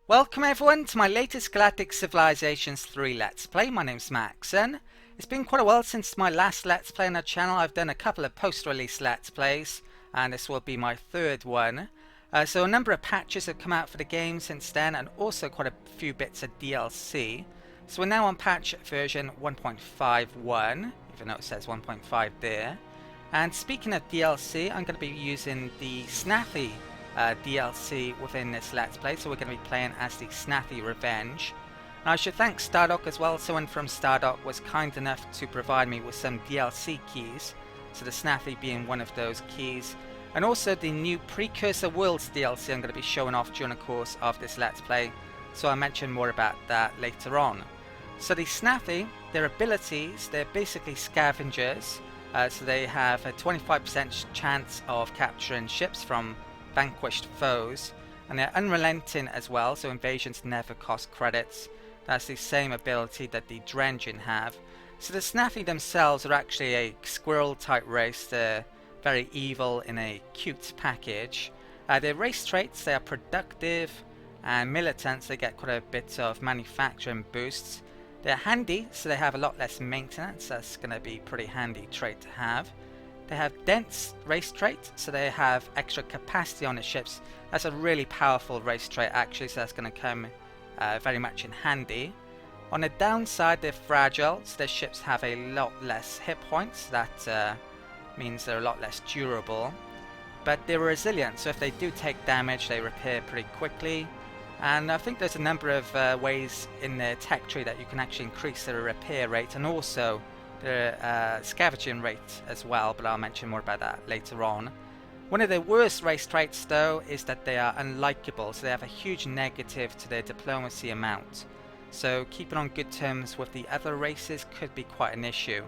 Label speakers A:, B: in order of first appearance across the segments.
A: Welcome everyone to my latest Galactic Civilizations 3 Let's Play. My name's Macsen. It's been quite a while since my last Let's Play on the channel. I've done a couple of post-release Let's Plays, and this will be my third one. So a number of patches have come out for the game since then, and also quite a few bits of DLC. So we're now on patch version 1.51, even though it says 1.5 there. And speaking of DLC, I'm going to be using the Snathi DLC within this Let's Play, so we're going to be playing as the Snathi Revenge. Now I should thank Stardock as well. Someone from Stardock was kind enough to provide me with some DLC keys, so the Snathi being one of those keys, and also the new Precursor Worlds DLC I'm going to be showing off during the course of this Let's Play, so I'll mention more about that later on. So the Snathi, their abilities, they're basically scavengers, so they have a 25% chance of capturing ships from vanquished foes, and they're unrelenting as well, so invasions never cost credits. That's the same ability that the Drengen have. So the Snathi themselves are actually a squirrel type race. They're very evil in a cute package. Their race traits, they are productive and militant, so they get quite a bit of manufacturing boosts. They're handy, so they have a lot less maintenance. That's going to be a pretty handy trait to have. They have dense race trait, so they have extra capacity on the ships. That's a really powerful race trait actually, so that's going to come very much in handy. On the downside, they're fragile, so their ships have a lot less hit points. That means they're a lot less durable. But they're resilient, so if they do take damage, they repair pretty quickly. And I think there's a number of ways in their tech tree that you can actually increase their repair rate, and also their scavenging rate as well, but I'll mention more about that later on. One of their worst race traits though is that they are unlikable, so they have a huge negative to their diplomacy amount. So keeping on good terms with the other races could be quite an issue.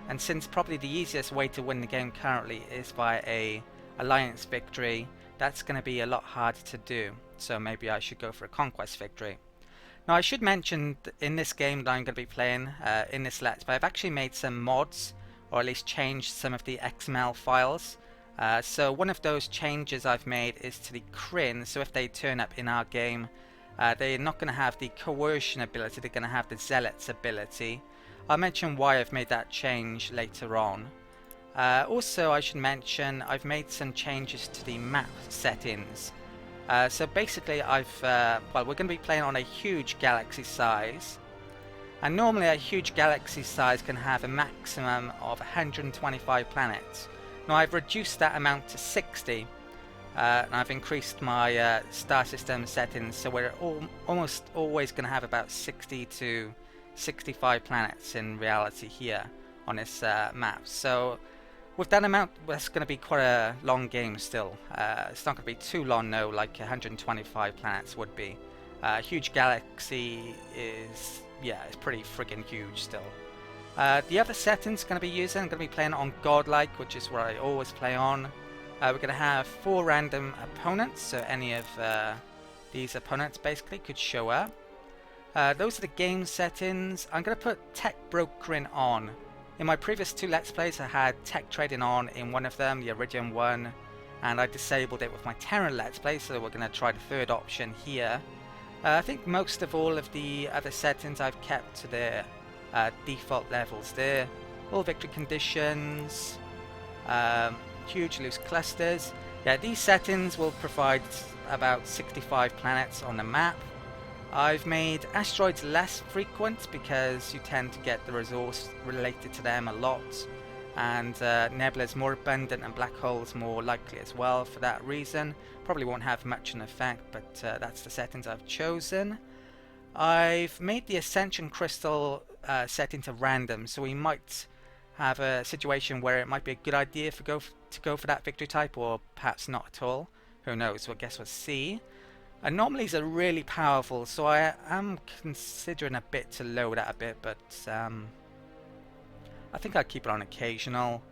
A: And since probably the easiest way to win the game currently is by a alliance victory, that's going to be a lot harder to do. So maybe I should go for a conquest victory. Now I should mention that in this game that I'm going to be playing, in this Let's Play, I've actually made some mods, or at least changed some of the XML files. So one of those changes I've made is to the Kryn, so if they turn up in our game, they're not going to have the Coercion ability, they're going to have the Zealot's ability. I'll mention why I've made that change later on. Also I should mention I've made some changes to the map settings. So basically well, we're going to be playing on a huge galaxy size, and normally a huge galaxy size can have a maximum of 125 planets. Now I've reduced that amount to 60, and I've increased my star system settings, so we're almost always going to have about 60 to 65 planets in reality here on this map. So with that amount, that's going to be quite a long game still. It's not going to be too long, no, like 125 planets would be. Huge galaxy is, yeah, it's pretty friggin' huge still. The other settings going to be using, I'm going to be playing on Godlike, which is what I always play on. We're going to have 4 random opponents, so any of these opponents basically could show up. Those are the game settings. I'm going to put tech brokering on. In my previous 2 Let's Plays I had tech trading on in one of them, the Iridium one, and I disabled it with my Terran Let's Play, so we're going to try the third option here. I think most of all of the other settings I've kept to their default levels there. All victory conditions, huge loose clusters. Yeah, these settings will provide about 65 planets on the map. I've made asteroids less frequent because you tend to get the resource related to them a lot, and nebulas more abundant and black holes more likely as well for that reason. Probably won't have much an effect, but that's the settings I've chosen. I've made the Ascension Crystal set into random, so we might have a situation where it might be a good idea to go for that victory type, or perhaps not at all. Who knows, well, I guess we'll see. Anomalies are really powerful, so I am considering a bit to lower that a bit, but I think I'll keep it on occasional.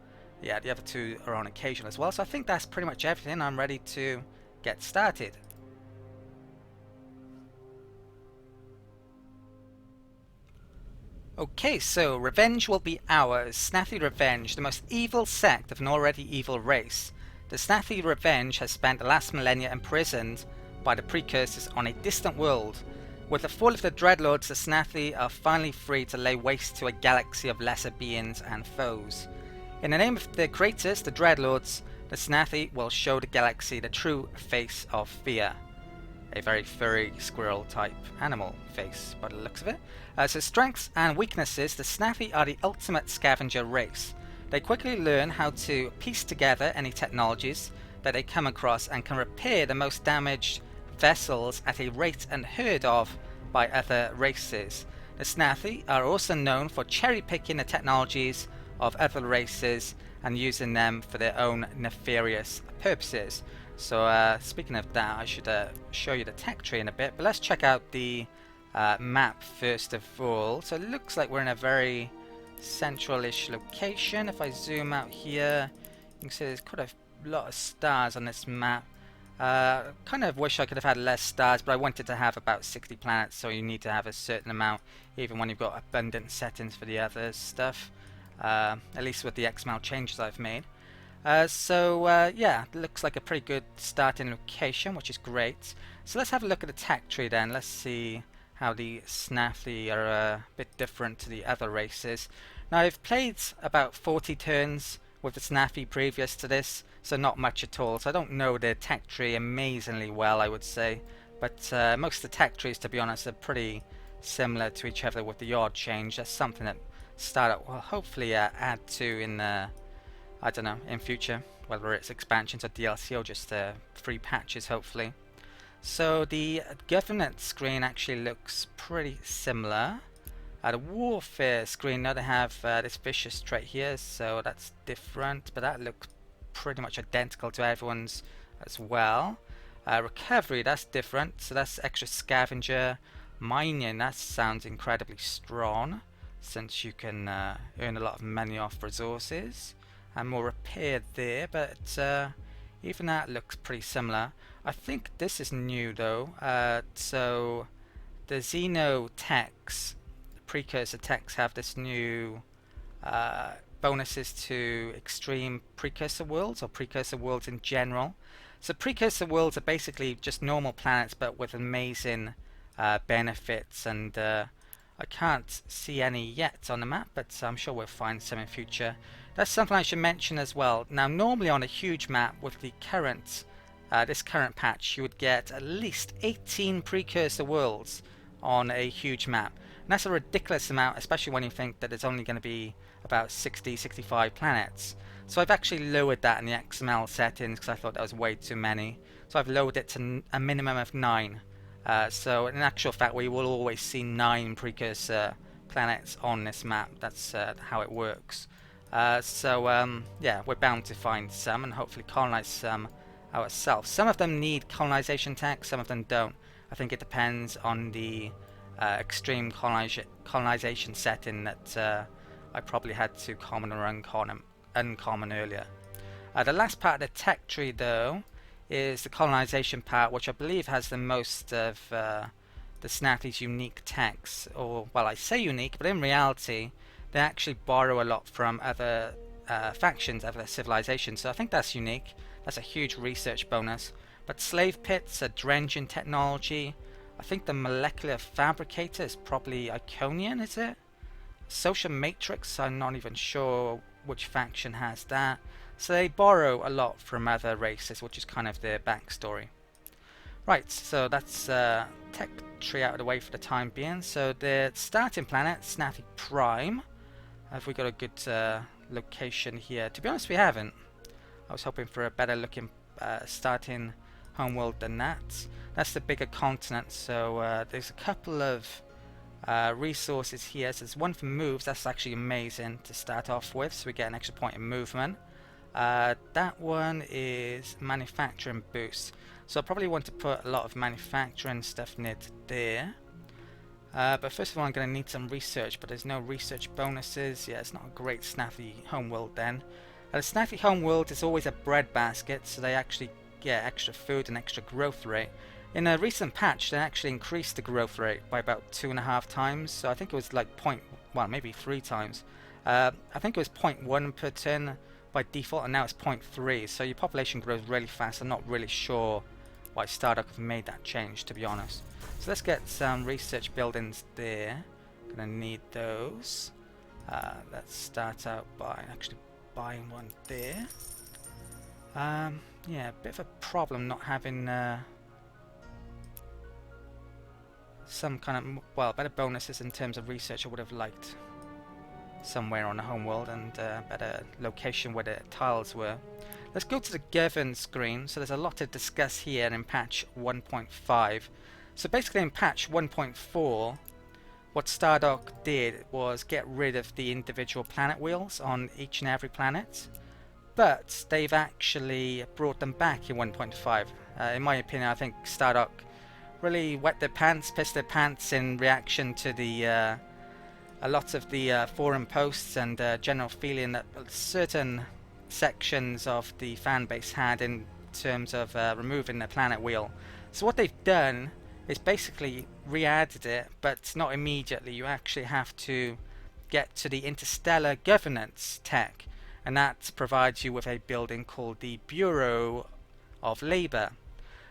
A: Yeah, the other 2 are on occasional as well, so I think that's pretty much everything. I'm ready to get started. Okay, so revenge will be ours. Snathi Revenge, the most evil sect of an already evil race. The Snathi Revenge has spent the last millennia imprisoned by the Precursors on a distant world. With the fall of the Dreadlords, the Snathi are finally free to lay waste to a galaxy of lesser beings and foes. In the name of their creators, the Dreadlords, the Snathi will show the galaxy the true face of fear. A very furry squirrel type animal face by the looks of it. So strengths and weaknesses, the Snathi are the ultimate scavenger race. They quickly learn how to piece together any technologies that they come across and can repair the most damaged vessels at a rate unheard of by other races. The Snathi are also known for cherry-picking the technologies of other races and using them for their own nefarious purposes. So speaking of that, I should show you the tech tree in a bit, but let's check out the map first of all. So it looks like we're in a very central-ish location. If I zoom out here, you can see there's quite a lot of stars on this map. Kind of wish I could have had less stars, but I wanted to have about 60 planets, so you need to have a certain amount, even when you've got abundant settings for the other stuff. At least with the XML changes I've made. Yeah, it looks like a pretty good starting location, which is great. So let's have a look at the tech tree then. Let's see how the Snathi are a bit different to the other races. Now I've played about 40 turns with the Snathi previous to this, so not much at all. So I don't know the tech tree amazingly well, I would say. But most of the tech trees, to be honest, are pretty similar to each other with the odd change. That's something that Startup will hopefully add to in the, I don't know, in future, whether it's expansions or DLC or just free patches hopefully. So the governance screen actually looks pretty similar. The warfare screen, now they have this vicious trait here, so that's different, but that looks pretty much identical to everyone's as well. Recovery, that's different, so that's extra scavenger. Mining, that sounds incredibly strong, since you can earn a lot of money off resources. And more repair there, but even that looks pretty similar. I think this is new though. So the Xeno techs, the Precursor techs, have this new bonuses to extreme Precursor worlds, or Precursor worlds in general. So Precursor worlds are basically just normal planets but with amazing benefits, and I can't see any yet on the map, but I'm sure we'll find some in future. That's something I should mention as well. Now normally on a huge map with the current this current patch, you would get at least 18 Precursor worlds on a huge map. And that's a ridiculous amount, especially when you think that there's only going to be about 60-65 planets. So I've actually lowered that in the XML settings because I thought that was way too many. So I've lowered it to a minimum of 9. So in actual fact we will always see 9 Precursor planets on this map. That's how it works. Yeah, we're bound to find some and hopefully colonize some ourselves. Some of them need colonization tech, some of them don't. I think it depends on the extreme colonization setting that I probably had to common or uncommon earlier. The last part of the tech tree though is the colonization part, which I believe has the most of the Snathi's unique techs, or well, I say unique, but in reality they actually borrow a lot from other factions, other civilizations, so I think that's unique. That's a huge research bonus. But slave pits are drenching technology. I think the molecular fabricator is probably Iconian, is it? Social matrix, I'm not even sure which faction has that. So they borrow a lot from other races, which is kind of their backstory. Right, so that's tech tree out of the way for the time being. So the starting planet, Snathi Prime. Have we got a good location here? To be honest, we haven't. I was hoping for a better looking starting homeworld than that. That's the bigger continent, so there's a couple of resources here. So there's one for moves, that's actually amazing to start off with, so we get an extra point in movement. That one is manufacturing boost, so I probably want to put a lot of manufacturing stuff near to there. But first of all I'm going to need some research, but there's no research bonuses. Yeah, it's not a great Snathi homeworld then. The Snathi homeworld is always a breadbasket, so they actually get extra food and extra growth rate. In a recent patch they actually increased the growth rate by about 2.5 times, so I think it was like maybe 3 times. I think it was 0.1 per turn by default, and now it's 0.3, so your population grows really fast. I'm not really sure why Stardock have made that change, to be honest. So let's get some research buildings there. Gonna need those. Let's start out by actually buying one there. Yeah, a bit of a problem not having some kind of, well, better bonuses in terms of research. I would have liked somewhere on the homeworld, and better location where the tiles were. Let's go to the govern screen. So there's a lot to discuss here in patch 1.5. So basically in patch 1.4, what Stardock did was get rid of the individual planet wheels on each and every planet, but they've actually brought them back in 1.5. In my opinion, I think Stardock really wet their pants, pissed their pants in reaction to the a lot of the forum posts and general feeling that certain sections of the fan base had in terms of removing the planet wheel. So what they've done is basically re-added it, but not immediately. You actually have to get to the interstellar governance tech, and that provides you with a building called the Bureau of Labor.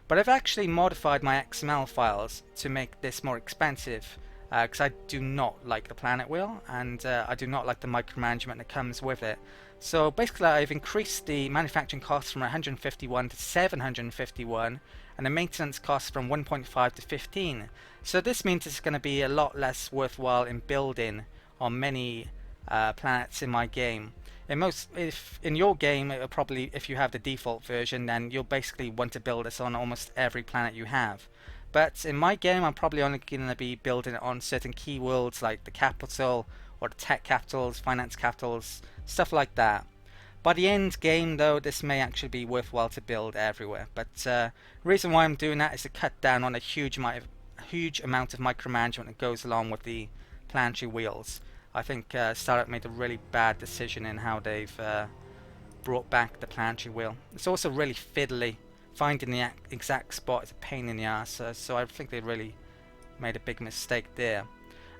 A: But I've actually modified my XML files to make this more expensive, because I do not like the planet wheel, and I do not like the micromanagement that comes with it. So basically I've increased the manufacturing costs from 151 to 751, and the maintenance costs from 1.5 to 15. So this means it's going to be a lot less worthwhile in building on many planets in my game. If in your game, it'll probably, if you have the default version, then you'll basically want to build this on almost every planet you have. But in my game, I'm probably only going to be building it on certain key worlds like the capital or the tech capitals, finance capitals, stuff like that. By the end game though, this may actually be worthwhile to build everywhere. But the reason why I'm doing that is to cut down on a huge amount of micromanagement that goes along with the planetary wheels. I think Stardock made a really bad decision in how they've brought back the planetary wheel. It's also really fiddly. Finding the exact spot is a pain in the ass, so I think they really made a big mistake there.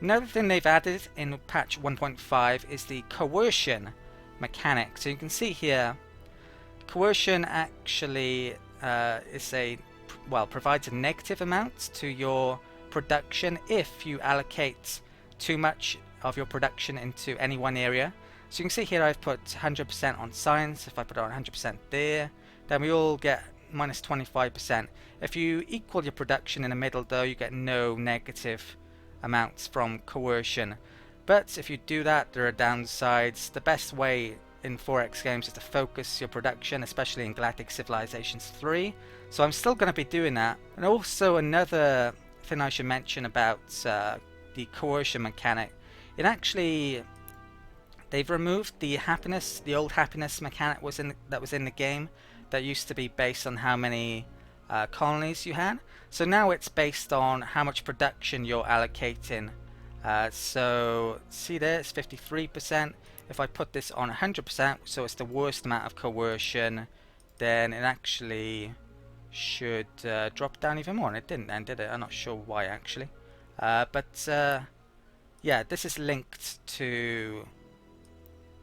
A: Another thing they've added in patch 1.5 is the Coercion Mechanic. So you can see here, Coercion actually provides a negative amount to your production if you allocate too much of your production into any one area. So you can see here I've put 100% on science. If I put it on 100% there, then we all get minus 25%. If you equal your production in the middle though, you get no negative amounts from coercion. But if you do that, there are downsides. The best way in 4X games is to focus your production, especially in Galactic Civilizations 3. So I'm still going to be doing that. And also another thing I should mention about the coercion mechanic, it actually, they've removed the old happiness mechanic that was in the game that used to be based on how many colonies you had. So now it's based on how much production you're allocating. So see there, it's 53%. If I put this on 100%, so it's the worst amount of coercion, then it actually should drop down even more. And it didn't then, did it? I'm not sure why actually. Yeah, this is linked to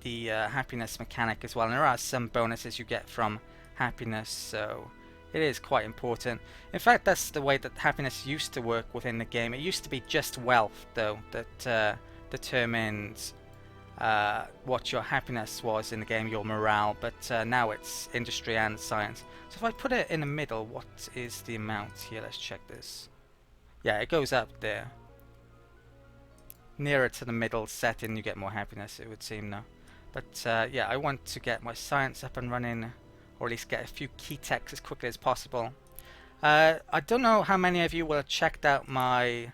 A: the happiness mechanic as well, and there are some bonuses you get from happiness, so it is quite important. In fact, that's the way that happiness used to work within the game. It used to be just wealth though that determined what your happiness was in the game, your morale, but now it's industry and science. So if I put it in the middle, what is the amount here? Let's check this. Yeah, it goes up there. Nearer to the middle setting you get more happiness, it would seem now. But yeah, I want to get my science up and running, or at least get a few key techs as quickly as possible. I don't know how many of you will have checked out my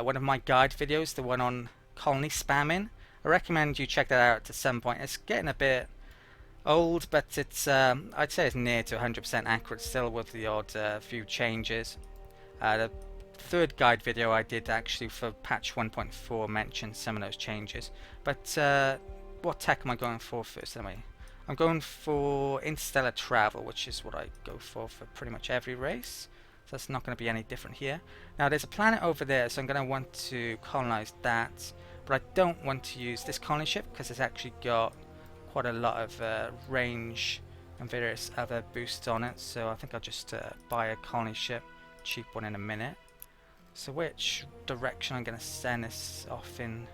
A: one of my guide videos, the one on colony spamming. I recommend you check that out at some point. It's getting a bit old, but it's I'd say it's near to 100% accurate still, with the odd few changes. The third guide video I did actually for patch 1.4 mentioned some of those changes. But what tech am I going for first anyway? I'm going for interstellar travel, which is what I go for pretty much every race. So that's not going to be any different here. Now there's a planet over there, so I'm going to want to colonize that. But I don't want to use this colony ship because it's actually got quite a lot of range and various other boosts on it, so I think I'll just buy a colony ship, cheap one in a minute. So which direction I'm going to send this off in?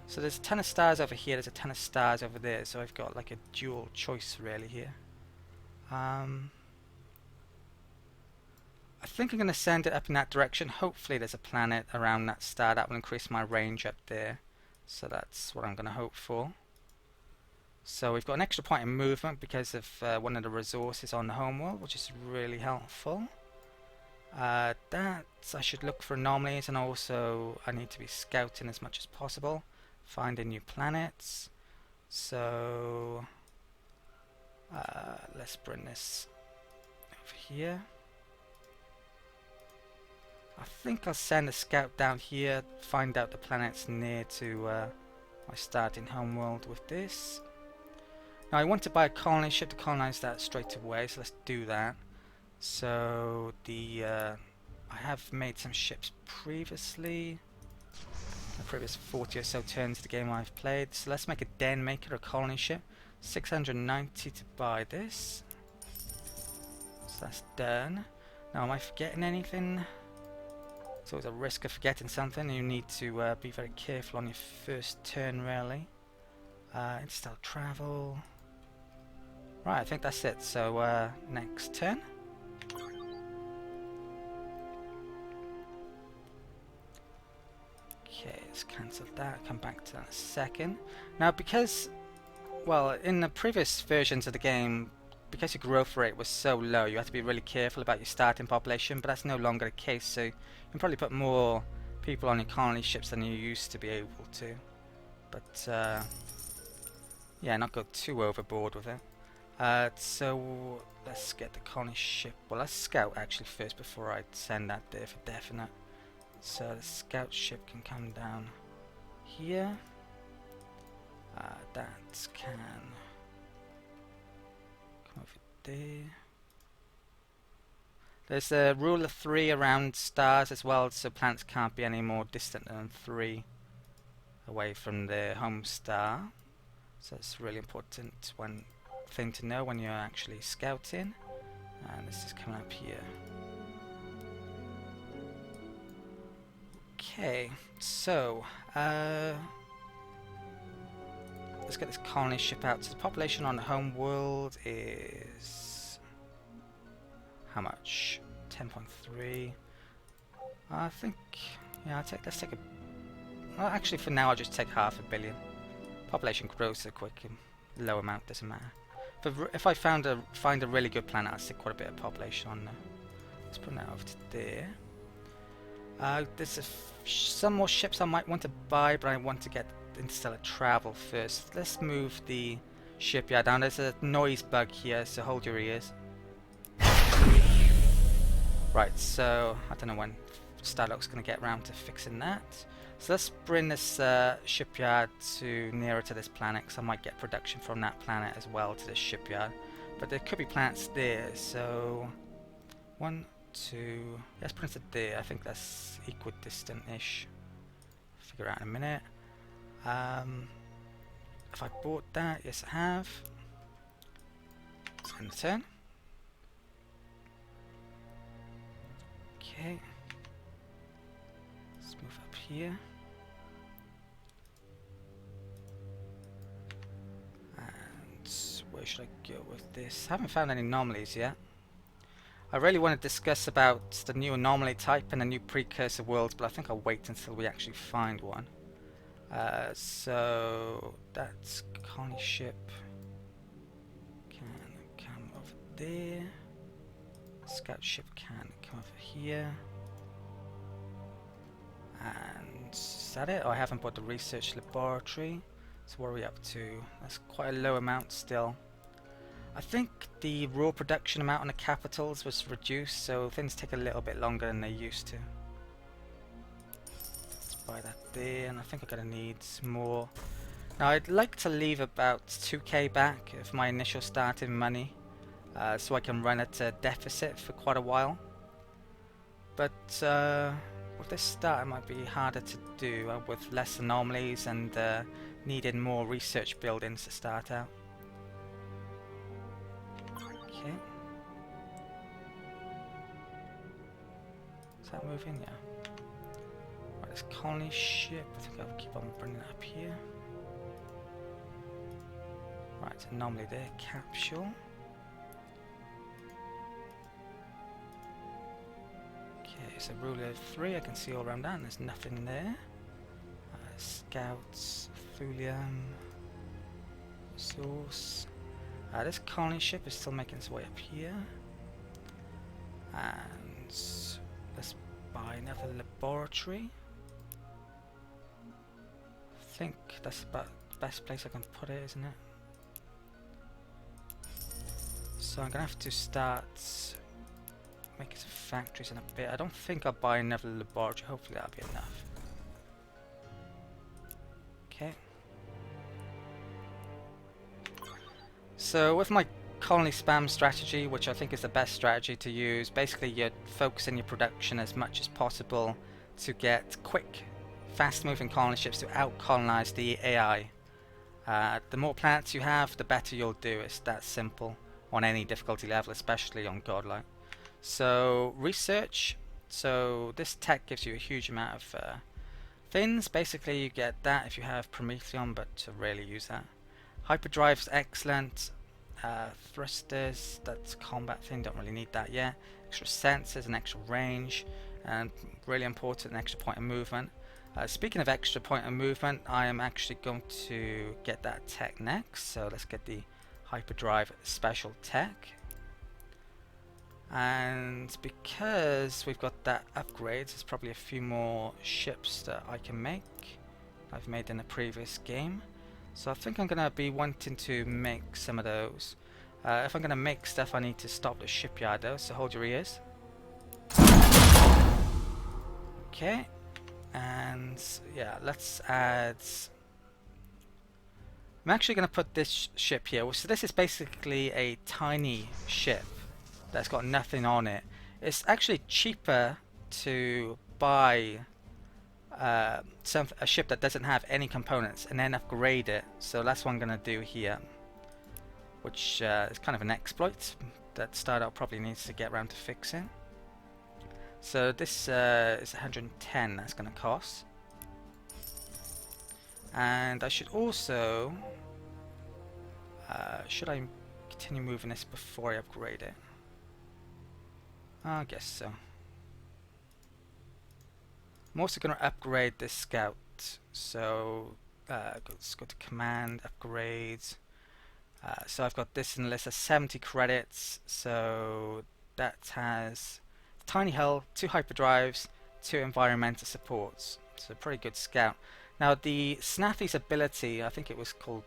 A: So there's a ton of stars over here, there's a ton of stars over there, so I've got like a dual choice really here. I think I'm going to send it up in that direction. Hopefully there's a planet around that star that will increase my range up there. So that's what I'm going to hope for. So we've got an extra point in movement because of one of the resources on the homeworld, which is really helpful. That I should look for anomalies, and also I need to be scouting as much as possible, finding new planets. So let's bring this over here. I think I'll send a scout down here, find out the planets near to my starting homeworld with this. Now I want to buy a colony ship to colonize that straight away, so let's do that. So I have made some ships previously, the previous 40 or so turns of the game I've played. So let's make a den maker, a colony ship. 690 to buy this. So that's done. Now am I forgetting anything? It's always a risk of forgetting something. You need to be very careful on your first turn really. Interstellar travel. Right, I think that's it. So next turn. Okay, let's cancel that, come back to that in a second. Now because, well, in the previous versions of the game, because your growth rate was so low, you had to be really careful about your starting population, but that's no longer the case, so you can probably put more people on your colony ships than you used to be able to. But, yeah, not go too overboard with it. So, let's get the colony ship. Well, let's scout actually first before I send that there for definite. So the scout ship can come down here. That can come over there. There's a rule of 3 around stars as well, so planets can't be any more distant than 3 away from their home star. So it's really important thing to know when you're actually scouting. And this is coming up here. Okay, so let's get this colony ship out. So the population on the home world is how much? 10.3. I think, yeah, let's take a. Well, actually, for now, I'll just take 500 million. Population grows so quick, low amount doesn't matter. But if I find a really good planet, I'll stick quite a bit of population on there. Let's put that over to there. There's some more ships I might want to buy, but I want to get interstellar travel first. Let's move the shipyard down. There's a noise bug here, so hold your ears. Right, so I don't know when Starlock's going to get around to fixing that. So let's bring this shipyard to nearer to this planet, because I might get production from that planet as well to this shipyard. But there could be planets there, so 1, 2, let's put it there. I think that's equidistant-ish. Figure out in a minute. If I bought that, yes I have. Let's end the turn. Okay. Let's move up here. And where should I go with this? I haven't found any anomalies yet. I really want to discuss about the new anomaly type and the new precursor worlds, but I think I'll wait until we actually find one. So that's colony ship can come over there. Scout ship can come over here. And is that it? Oh, I haven't bought the research laboratory. So what are we up to? That's quite a low amount still. I think the raw production amount on the capitals was reduced, so things take a little bit longer than they used to. Let's buy that there, and I think I'm going to need more. Now I'd like to leave about 2k back of my initial starting money, so I can run at a deficit for quite a while. But with this start it might be harder to do with less anomalies and needing more research buildings to start out. Okay. Is that moving? Yeah. Right, this colony ship. I think I'll keep on bringing it up here. Right, anomaly there. Capsule. Okay, so ruler 3. I can see all around that, and there's nothing there. Scouts, Thulium, source. This colony ship is still making its way up here. And let's buy another laboratory. I think that's about the best place I can put it, isn't it? So I'm gonna have to start making some factories in a bit. I don't think I'll buy another laboratory. Hopefully that'll be enough. Okay. So with my colony spam strategy, which I think is the best strategy to use, basically you're focusing your production as much as possible to get quick, fast-moving colony ships to out-colonize the AI. The more planets you have, the better you'll do. It's that simple on any difficulty level, especially on Godlike. So research. So this tech gives you a huge amount of things. Basically you get that if you have Prometheon, but to rarely use that. Hyperdrive's excellent. Thrusters, that's a combat thing, don't really need that yet. Extra sensors and extra range, and really important, an extra point of movement. Speaking of extra point of movement, I am actually going to get that tech next. So let's get the Hyperdrive special tech. And because we've got that upgrades, there's probably a few more ships that I can make. I've made in a previous game. So I think I'm going to be wanting to make some of those. If I'm going to make stuff, I need to stop the shipyard though, so hold your ears. Okay. And yeah, let's add... I'm actually going to put this ship here. So this is basically a tiny ship that's got nothing on it. It's actually cheaper to buy a ship that doesn't have any components and then upgrade it. So that's what I'm going to do here, which is kind of an exploit that Startup probably needs to get around to fixing. So this is 110 that's going to cost. And I should also... should I continue moving this before I upgrade it? I guess so. I'm also going to upgrade this scout. So let's go to command, upgrades. So I've got this in the list of 70 credits. So that has tiny hull, 2 hyperdrives, 2 environmental supports. So pretty good scout. Now the Snathi's ability, I think it was called,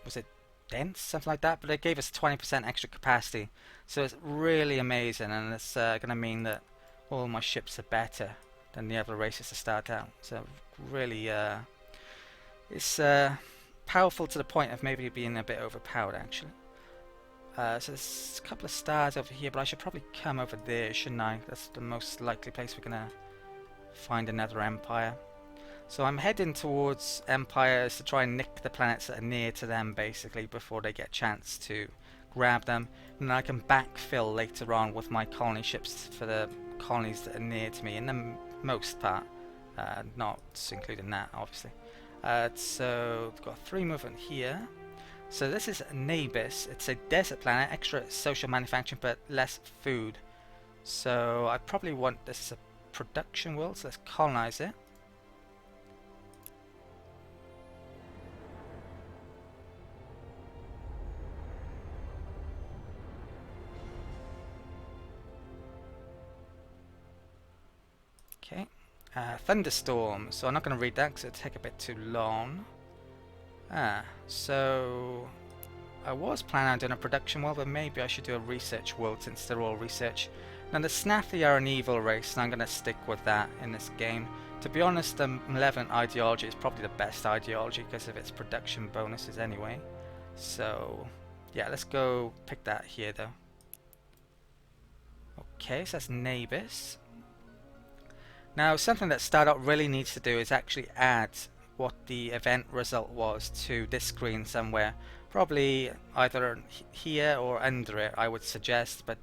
A: was it dense, something like that, but it gave us 20% extra capacity. So it's really amazing, and it's going to mean that all my ships are better than the other races to start out. So really it's powerful to the point of maybe being a bit overpowered actually. So there's a couple of stars over here, but I should probably come over there, shouldn't I? That's the most likely place we're going to find another empire. So I'm heading towards empires to try and nick the planets that are near to them basically before they get a chance to grab them, and then I can backfill later on with my colony ships for the colonies that are near to me in the most part, not including that obviously. So we've got 3 movement here. So this is Nabis. It's a desert planet, extra social manufacturing but less food. So I probably want this as a production world, so let's colonize it. Okay, thunderstorm. So I'm not going to read that because it'll take a bit too long. So I was planning on doing a production world, but maybe I should do a research world since they're all research. Now the Snathi are an evil race, and I'm going to stick with that in this game. To be honest, the Malevolent ideology is probably the best ideology because of its production bonuses anyway. So yeah, let's go pick that here though. Okay, so that's Nabis. Now something that Startup really needs to do is actually add what the event result was to this screen somewhere. Probably either here or under it, I would suggest, but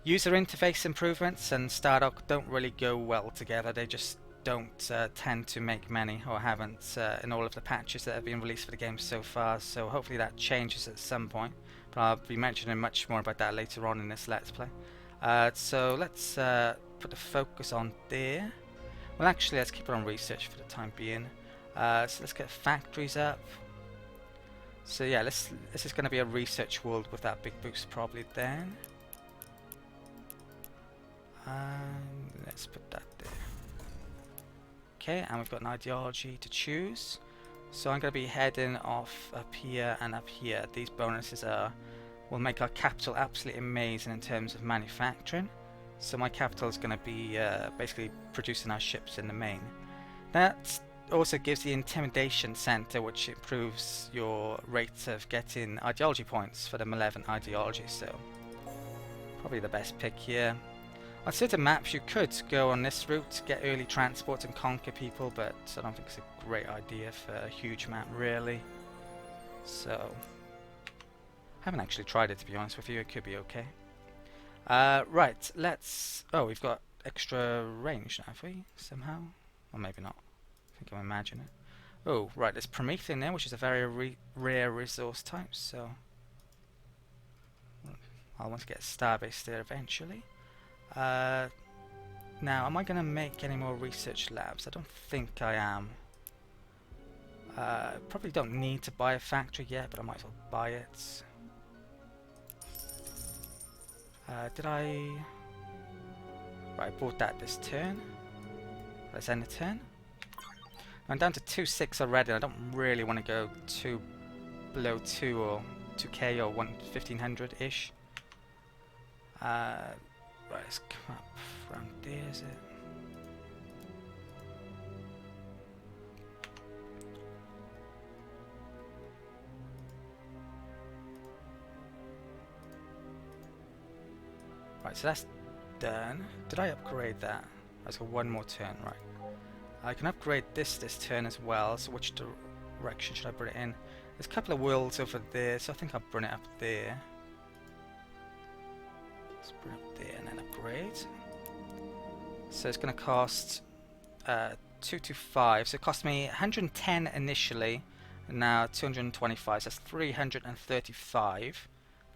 A: user interface improvements and Stardock don't really go well together. They just don't tend to make many, or haven't, in all of the patches that have been released for the game so far, so hopefully that changes at some point. But I'll be mentioning much more about that later on in this Let's Play. So let's put the focus on there. Well, actually, let's keep it on research for the time being. So let's get factories up. So yeah, this is going to be a research world with that big boost probably then. And let's put that there. Okay, and we've got an ideology to choose. So I'm going to be heading off up here and up here. These bonuses will make our capital absolutely amazing in terms of manufacturing. So my capital is going to be basically producing our ships in the main. That also gives the intimidation center, which improves your rate of getting ideology points for the malevolent ideology. So probably the best pick here. On certain maps you could go on this route, get early transport and conquer people, but I don't think it's a great idea for a huge map really. So haven't actually tried it, to be honest with you. It could be okay. Right, let's... Oh, we've got extra range now, have we? Somehow? Or maybe not. I think I'm imagining it. Oh, right, there's Promethean there, which is a very rare resource type, so I'll want to get a starbase there eventually. Now, am I going to make any more research labs? I don't think I am. Probably don't need to buy a factory yet, but I might as well buy it. Did I... Right, I bought that this turn. Let's end the turn. I'm down to 2.6 already. I don't really want to go below 2 or 2k or 1500-ish. Right, let's come up around there, is it? Right, so that's done. Did I upgrade that? Let's go one more turn, right. I can upgrade this turn as well, so which direction should I bring it in? There's a couple of worlds over there, so I think I'll bring it up there. Let's bring it up there and then upgrade. So it's going to cost 225, so it cost me 110 initially, and now 225, so that's 335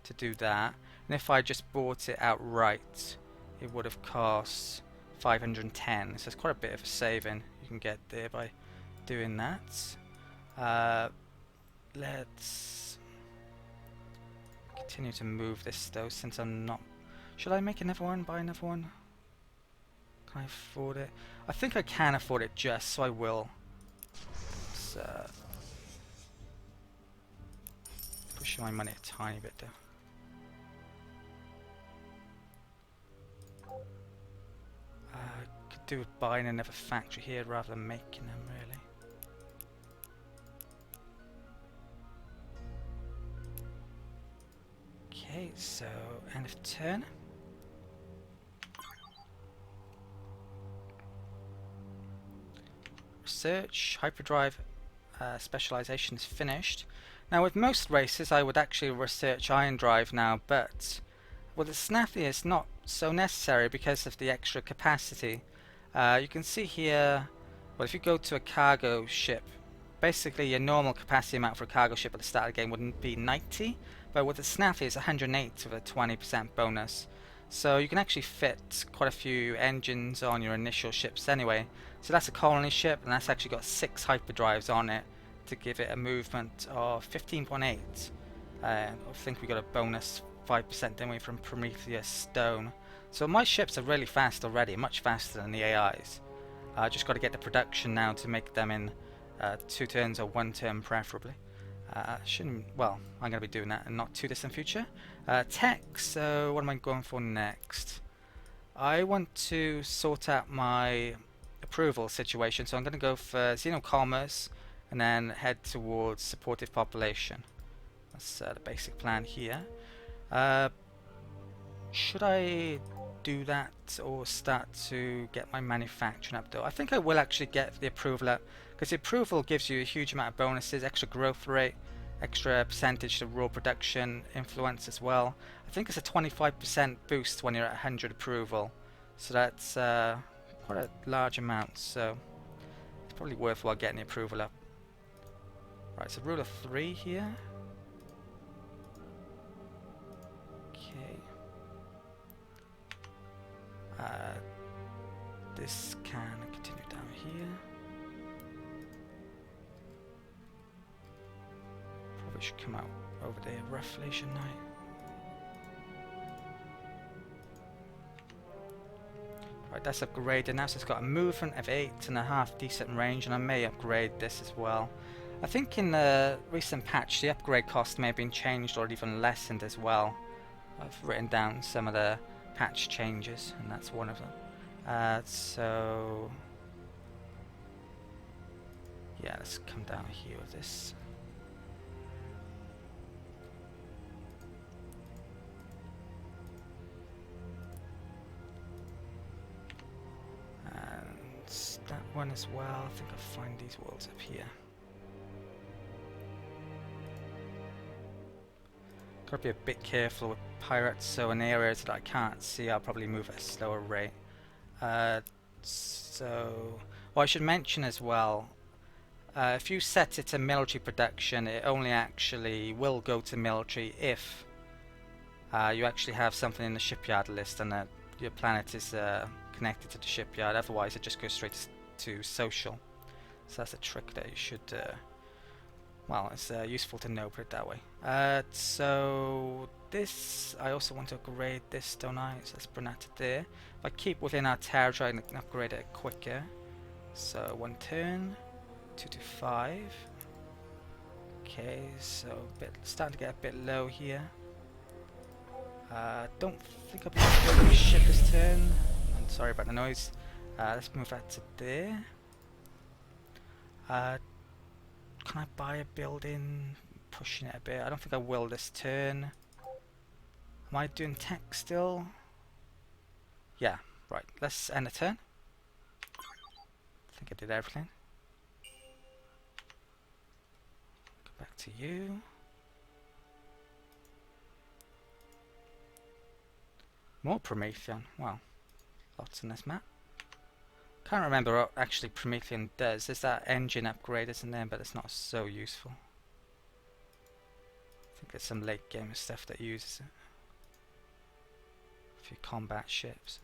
A: to do that. And if I just bought it outright, it would have cost 510, so it's quite a bit of a saving you can get there by doing that. Let's continue to move this though, since I'm not... Should I make another one, buy another one? Can I afford it? I think I can afford it just, so I will. So, pushing my money a tiny bit though. Could do with buying another factory here rather than making them really. Okay, so end of turn. Research, Hyperdrive specialization is finished. Now with most races I would actually research Iron Drive now, but with the Snathi it's not so necessary because of the extra capacity. You can see here, well, if you go to a cargo ship, basically your normal capacity amount for a cargo ship at the start of the game wouldn't be 90, but with the Snathi it's 108 with a 20% bonus. So you can actually fit quite a few engines on your initial ships anyway. So that's a colony ship, and that's actually got 6 hyperdrives on it to give it a movement of 15.8. I think we got a bonus 5%, didn't we, from Prometheus Stone. So my ships are really fast already, much faster than the AIs. I just got to get the production now to make them in 2 turns or 1 turn preferably. Well, I'm going to be doing that in not too distant future. Tech, so what am I going for next? I want to sort out my approval situation, so I'm going to go for Xenocommerce and then head towards supportive population. That's the basic plan here. Should I do that or start to get my manufacturing up though? I think I will actually get the approval up, because the approval gives you a huge amount of bonuses, extra growth rate, extra percentage to raw production influence as well. I think it's a 25% boost when you're at 100 approval, so that's quite a large amount, so it's probably worthwhile getting the approval up. Right, so rule of 3 here. Okay. This can continue down here. Probably should come out over there roughly, shouldn't I? Right, that's upgraded now, so it's got a movement of 8.5, decent range, and I may upgrade this as well. I think in the recent patch the upgrade cost may have been changed or even lessened as well. I've written down some of the patch changes, and that's one of them. So yeah, let's come down here with this. And that one as well. I think I'll find these walls up here. Gotta be a bit careful with pirates, so in areas that I can't see I'll probably move at a slower rate. So what I should mention as well, if you set it to military production, it only actually will go to military if you actually have something in the shipyard list and that your planet is connected to the shipyard. Otherwise it just goes straight to social. So that's a trick that you should well, it's useful to know, put it that way. So this, I also want to upgrade this, don't I? So let's bring that to there. If I keep within our territory, I can upgrade it quicker. So 1 turn, 2 to 5. Okay, so starting to get a bit low here. Don't think I'll be able to build a ship this turn. I'm sorry about the noise. Let's move that to there. Can I buy a building? Pushing it a bit. I don't think I will this turn. Am I doing tech still? Yeah, right. Let's end the turn. I think I did everything. Go back to you. More Promethean. Wow. Lots in this map. Can't remember what actually Promethean does. There's that engine upgrade, isn't there? But it's not so useful. I think there's some late game stuff that uses it. A few combat ships.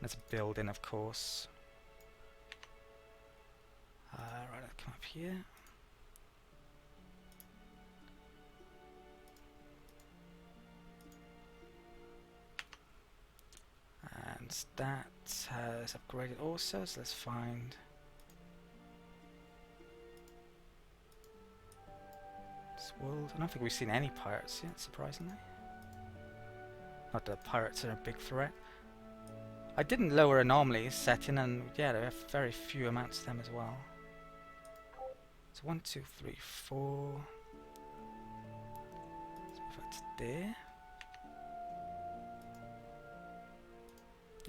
A: There's a building, of course. Right, I'll come up here. And that has upgraded also, so let's find this world. I don't think we've seen any pirates yet, surprisingly. Not that pirates are a big threat. I didn't lower anomalies setting, and yeah, there are very few amounts of them as well. So 1, 2, 3, 4. Let's move that to there.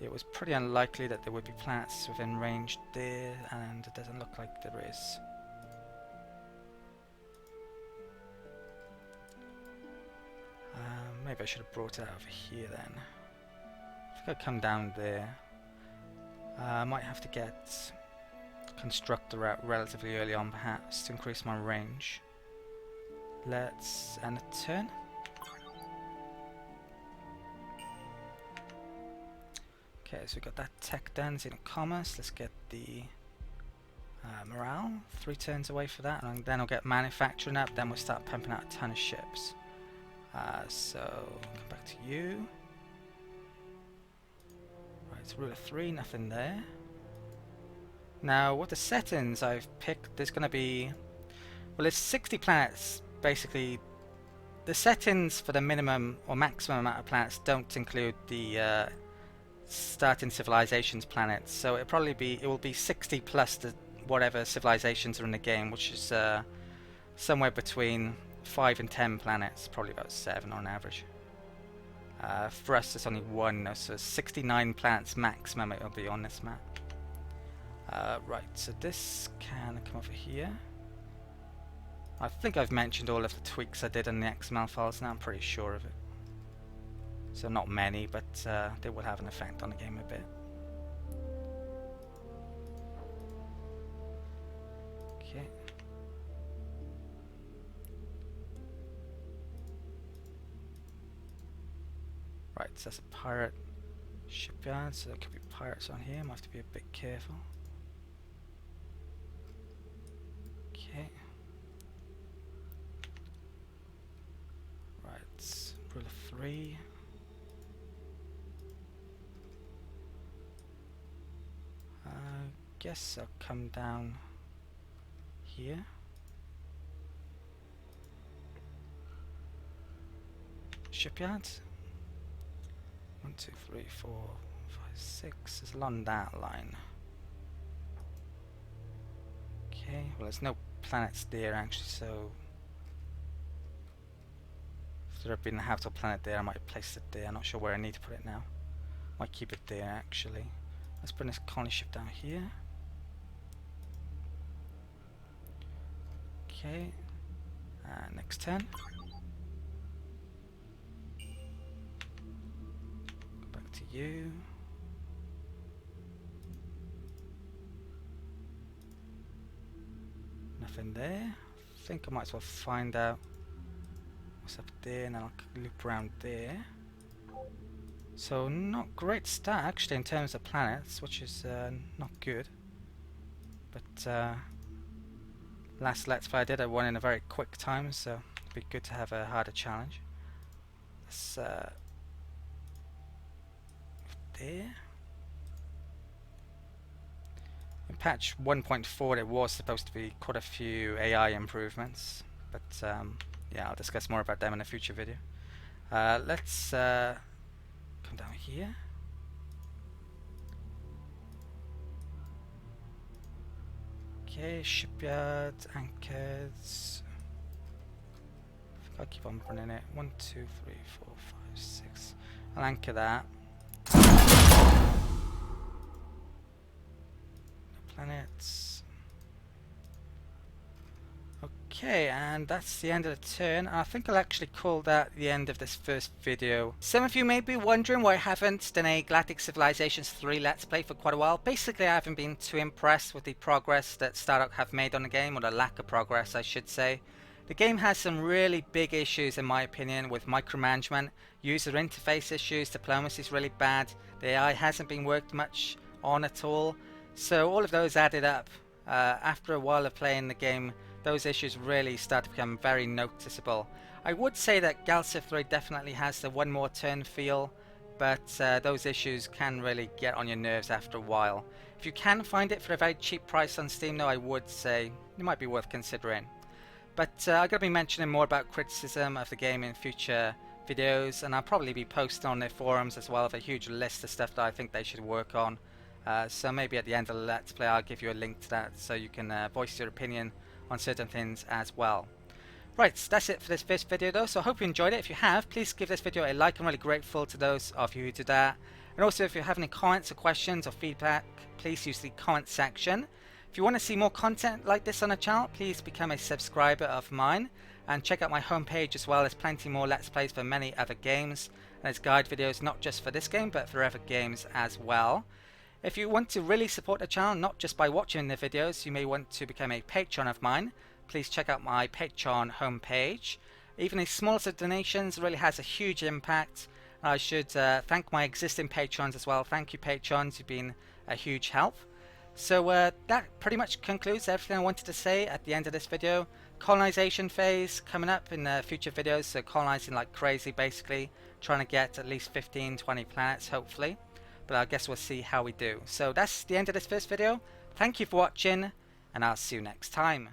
A: It was pretty unlikely that there would be planets within range there, and it doesn't look like there is. Maybe I should have brought it out over here then. I think I'll come down there. I might have to get Constructor out relatively early on perhaps to increase my range. Let's end a turn. Okay, so we got that tech done, Xeno Commerce. Let's get the morale. 3 turns away for that, and then I'll get manufacturing up, then we'll start pumping out a ton of ships. So, come back to you. Right, it's rule of 3, nothing there. Now, with the settings I've picked, there's going to be... Well, it's 60 planets, basically. The settings for the minimum or maximum amount of planets don't include the starting civilizations planets, so it will be 60 plus the whatever civilizations are in the game, which is somewhere between 5 and 10 planets, probably about 7 on average. For us it's only 1, so 69 planets maximum it will be on this map. Right, so this can come over here. I think I've mentioned all of the tweaks I did in the XML files now, I'm pretty sure of it. So not many, but they will have an effect on the game a bit. Okay. Right, so that's a pirate shipyard, so there could be pirates on here, might have to be a bit careful. Okay. Right, rule of 3. I guess I'll come down here. Shipyards. 1, 2, 3, 4, 5, 6. It's along that line. Okay, well there's no planets there actually, so if there had been a habitable planet there I might have placed it there. I'm not sure where I need to put it now. Might keep it there actually. Let's bring this colony ship down here. Okay, next turn. Go back to you. Nothing there. I think I might as well find out what's up there and then I'll loop around there. So not great start actually in terms of planets, which is not good. But last Let's Play I did, I won in a very quick time, so it'd be good to have a harder challenge. Let's there. In patch 1.4 there was supposed to be quite a few AI improvements, but yeah, I'll discuss more about them in a future video. Let's come down here. Okay, shipyard, anchors. I think I'll keep on running it. 1, 2, 3, 4, 5, 6. I'll anchor that. No planets. Okay, and that's the end of the turn. I think I'll actually call that the end of this first video. Some of you may be wondering why I haven't done a Galactic Civilizations 3 Let's Play for quite a while. Basically, I haven't been too impressed with the progress that Stardock have made on the game, or the lack of progress, I should say. The game has some really big issues, in my opinion, with micromanagement, user interface issues, diplomacy is really bad, the AI hasn't been worked much on at all. So all of those added up. After a while of playing the game, those issues really start to become very noticeable. I would say that Galciv 3 definitely has the one more turn feel, but those issues can really get on your nerves after a while. If you can find it for a very cheap price on Steam though, I would say it might be worth considering. But I'm going to be mentioning more about criticism of the game in future videos, and I'll probably be posting on their forums as well with a huge list of stuff that I think they should work on. So maybe at the end of the Let's Play I'll give you a link to that so you can voice your opinion on certain things as well. Right, so that's it for this first video though, so I hope you enjoyed it. If you have, please give this video a like. I'm really grateful to those of you who did that. And also if you have any comments or questions or feedback, please use the comment section. If you want to see more content like this on the channel, please become a subscriber of mine. And check out my homepage as well, there's plenty more Let's Plays for many other games. And there's guide videos not just for this game, but for other games as well. If you want to really support the channel, not just by watching the videos, you may want to become a patron of mine. Please check out my Patreon homepage. Even the smallest of donations really has a huge impact. I should thank my existing patrons as well. Thank you patrons, you've been a huge help. So that pretty much concludes everything I wanted to say at the end of this video. Colonization phase coming up in future videos, so colonizing like crazy basically, trying to get at least 15-20 planets hopefully. But I guess we'll see how we do. So that's the end of this first video. Thank you for watching, and I'll see you next time.